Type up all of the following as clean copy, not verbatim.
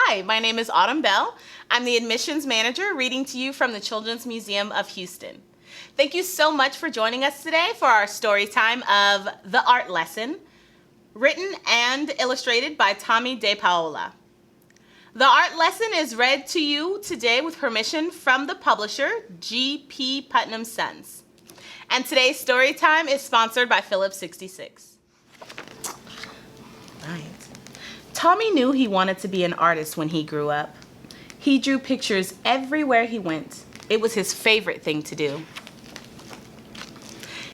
Hi, my name is Autumn Bell. I'm the admissions manager reading to you from the Children's Museum of Houston. Thank you so much for joining us today for our story time of The Art Lesson, written and illustrated by Tomie dePaola. The Art Lesson is read to you today with permission from the publisher, G.P. Putnam Sons. And today's story time is sponsored by Phillips 66. Right. Tomie knew he wanted to be an artist when he grew up. He drew pictures everywhere he went. It was his favorite thing to do.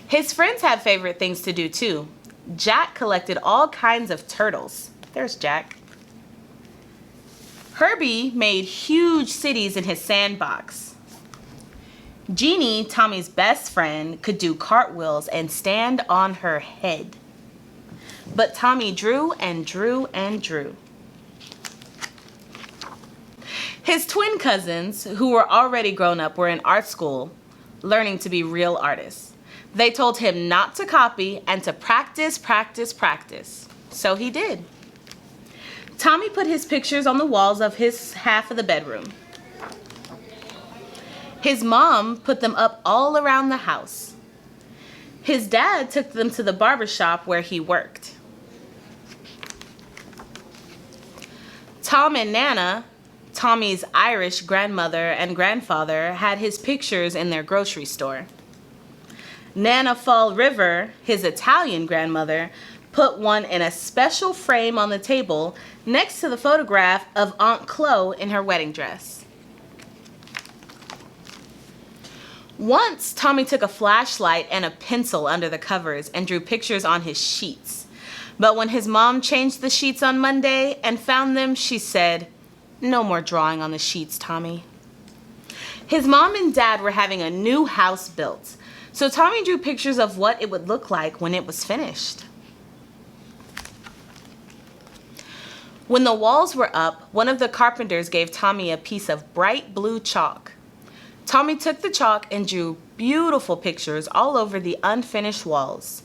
His friends had favorite things to do too. Jack collected all kinds of turtles. There's Jack. Herbie made huge cities in his sandbox. Jeannie, Tommie's best friend, could do cartwheels and stand on her head. But Tomie drew and drew and drew. His twin cousins, who were already grown up, were in art school, learning to be real artists. They told him not to copy and to practice, practice, practice. So he did. Tomie put his pictures on the walls of his half of the bedroom. His mom put them up all around the house. His dad took them to the barber shop where he worked. Tom and Nana, Tommie's Irish grandmother and grandfather, had his pictures in their grocery store. Nana Fall River, his Italian grandmother, put one in a special frame on the table next to the photograph of Aunt Chloe in her wedding dress. Once, Tomie took a flashlight and a pencil under the covers and drew pictures on his sheets. But when his mom changed the sheets on Monday and found them, she said, "No more drawing on the sheets, Tomie." His mom and dad were having a new house built, so Tomie drew pictures of what it would look like when it was finished. When the walls were up, one of the carpenters gave Tomie a piece of bright blue chalk. Tomie took the chalk and drew beautiful pictures all over the unfinished walls.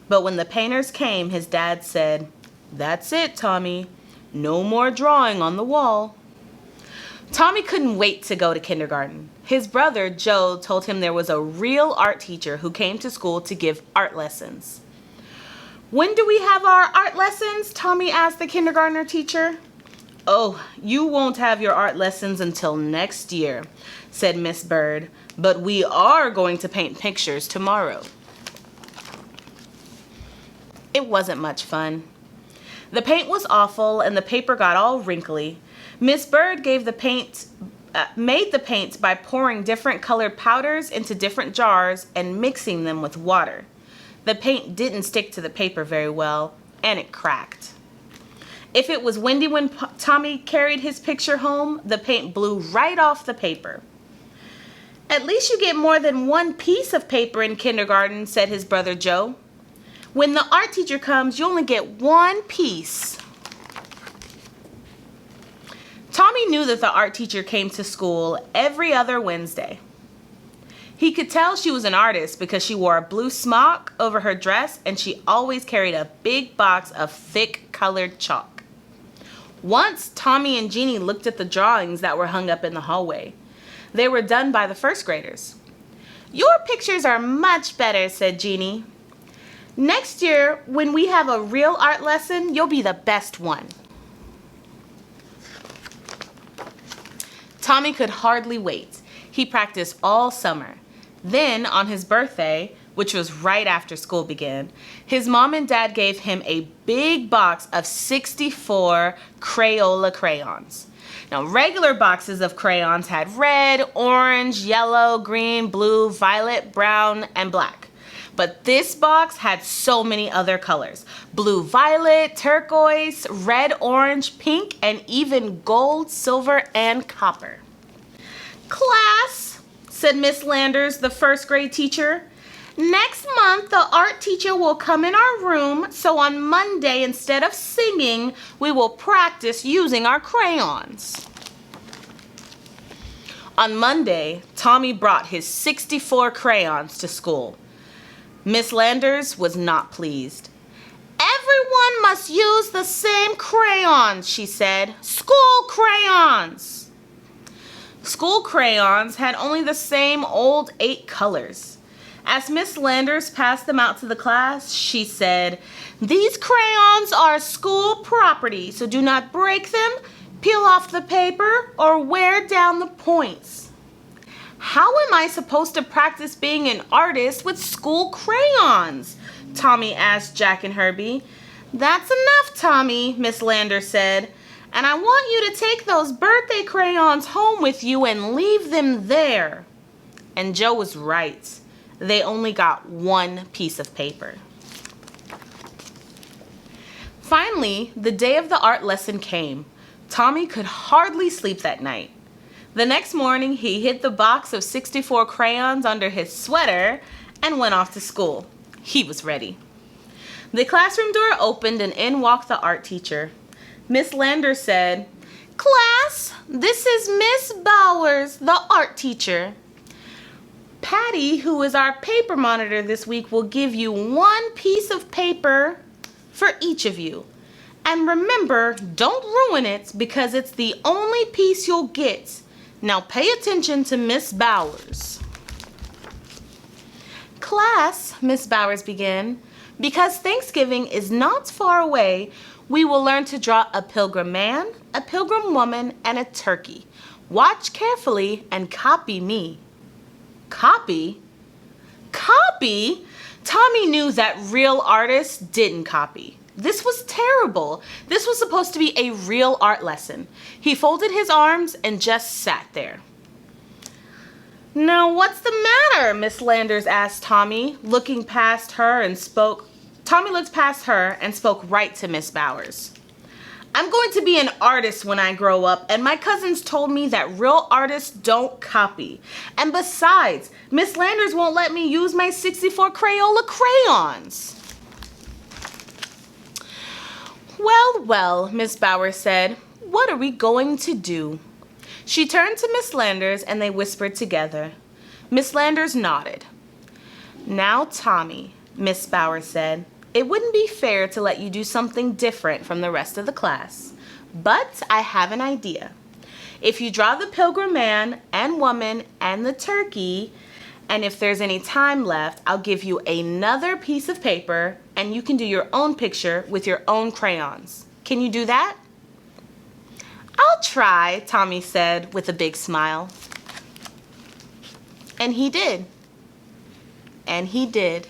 But when the painters came, his dad said, "That's it, Tomie. No more drawing on the wall." Tomie couldn't wait to go to kindergarten. His brother, Joe, told him there was a real art teacher who came to school to give art lessons. "When do we have our art lessons?" Tomie asked the kindergartner teacher. "Oh, you won't have your art lessons until next year," said Miss Bird, "but we are going to paint pictures tomorrow." It wasn't much fun. The paint was awful and the paper got all wrinkly. Miss Bird made the paint by pouring different colored powders into different jars and mixing them with water. The paint didn't stick to the paper very well, and it cracked. If it was windy when Tomie carried his picture home, the paint blew right off the paper. "At least you get more than one piece of paper in kindergarten," said his brother Joe. "When the art teacher comes, you only get one piece." Tomie knew that the art teacher came to school every other Wednesday. He could tell she was an artist because she wore a blue smock over her dress and she always carried a big box of thick colored chalk. Once, Tomie and Jeannie looked at the drawings that were hung up in the hallway. They were done by the first graders. "Your pictures are much better," said Jeannie. "Next year, when we have a real art lesson, you'll be the best one." Tomie could hardly wait. He practiced all summer. Then, on his birthday, which was right after school began, his mom and dad gave him a big box of 64 Crayola crayons. Now, regular boxes of crayons had red, orange, yellow, green, blue, violet, brown, and black. But this box had so many other colors: blue, violet, turquoise, red, orange, pink, and even gold, silver, and copper. "Class," said Miss Landers, the first grade teacher, "next month the art teacher will come in our room, so on Monday, instead of singing, we will practice using our crayons." On Monday, Tomie brought his 64 crayons to school. Miss Landers was not pleased. "Everyone must use the same crayons," she said. School crayons! School crayons had only the same old 8 colors. As Miss Landers passed them out to the class, she said, "These crayons are school property, so do not break them, peel off the paper, or wear down the points." How am I supposed to practice being an artist with school crayons? Tomie asked Jack and Herbie. "That's enough, Tomie," Miss Landers said. "And I want you to take those birthday crayons home with you and leave them there." And Joe was right. They only got 1 piece of paper. Finally, the day of the art lesson came. Tomie could hardly sleep that night. The next morning, he hid the box of 64 crayons under his sweater and went off to school. He was ready. The classroom door opened and in walked the art teacher. Miss Landers said, "Class, this is Miss Bowers, the art teacher. Patty, who is our paper monitor this week, will give you 1 piece of paper for each of you. And remember, don't ruin it because it's the only piece you'll get. Now pay attention to Miss Bowers." "Class," Miss Bowers began, "because Thanksgiving is not far away, we will learn to draw a pilgrim man, a pilgrim woman, and a turkey. Watch carefully and copy me." Copy? Copy? Tomie knew that real artists didn't copy. This was terrible. This was supposed to be a real art lesson. He folded his arms and just sat there. "Now what's the matter?" Miss Landers asked Tomie, looking past her and spoke. Tomie looked past her and spoke right to Miss Bowers. "I'm going to be an artist when I grow up, and my cousins told me that real artists don't copy. And besides, Miss Landers won't let me use my 64 Crayola crayons." Well, Miss Bowers said, "what are we going to do?" She turned to Miss Landers and they whispered together. Miss Landers nodded. "Now, Tomie," Miss Bowers said, "it wouldn't be fair to let you do something different from the rest of the class. But I have an idea. If you draw the pilgrim man and woman and the turkey, and if there's any time left, I'll give you another piece of paper and you can do your own picture with your own crayons. Can you do that?" "I'll try," Tomie said with a big smile. And he did. And he did.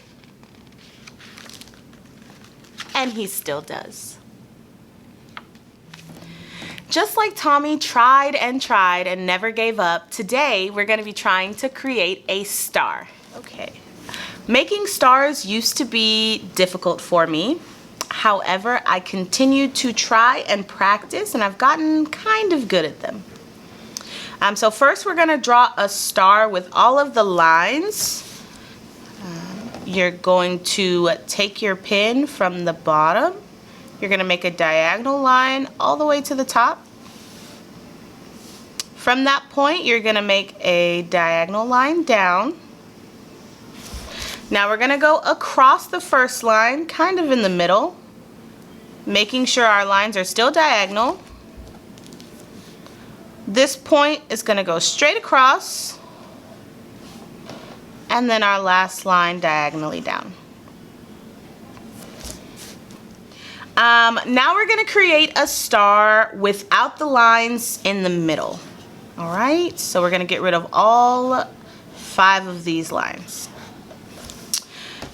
And he still does. Just like Tomie tried and never gave up, today we're going to be trying to create a star. Okay. Making stars used to be difficult for me. However, I continued to try and practice, and I've gotten kind of good at them. So first we're going to draw a star with all of the lines. You're going to take your pen from the bottom. You're going to make a diagonal line all the way to the top. From that point, you're going to make a diagonal line down. Now we're going to go across the first line, kind of in the middle, making sure our lines are still diagonal. This point is going to go straight across, and then our last line diagonally down. Now we're going to create a star without the lines in the middle. Alright, so we're going to get rid of all 5 of these lines.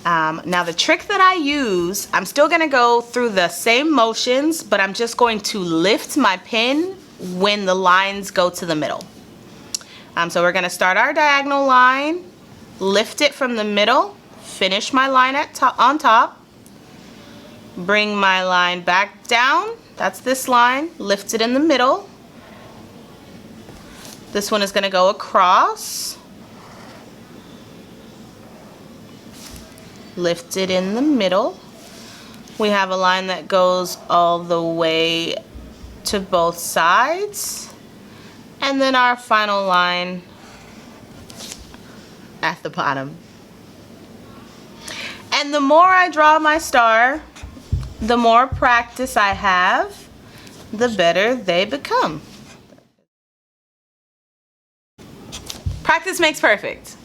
Now the trick that I use, I'm still going to go through the same motions, but I'm just going to lift my pen when the lines go to the middle. So we're going to start our diagonal line, lift it from the middle, finish my line on top, bring my line back down, that's this line, lift it in the middle. This one is going to go across, lift it in the middle. We have a line that goes all the way to both sides, and then our final line at the bottom. And the more I draw my star, the more practice I have, the better they become. Practice makes perfect.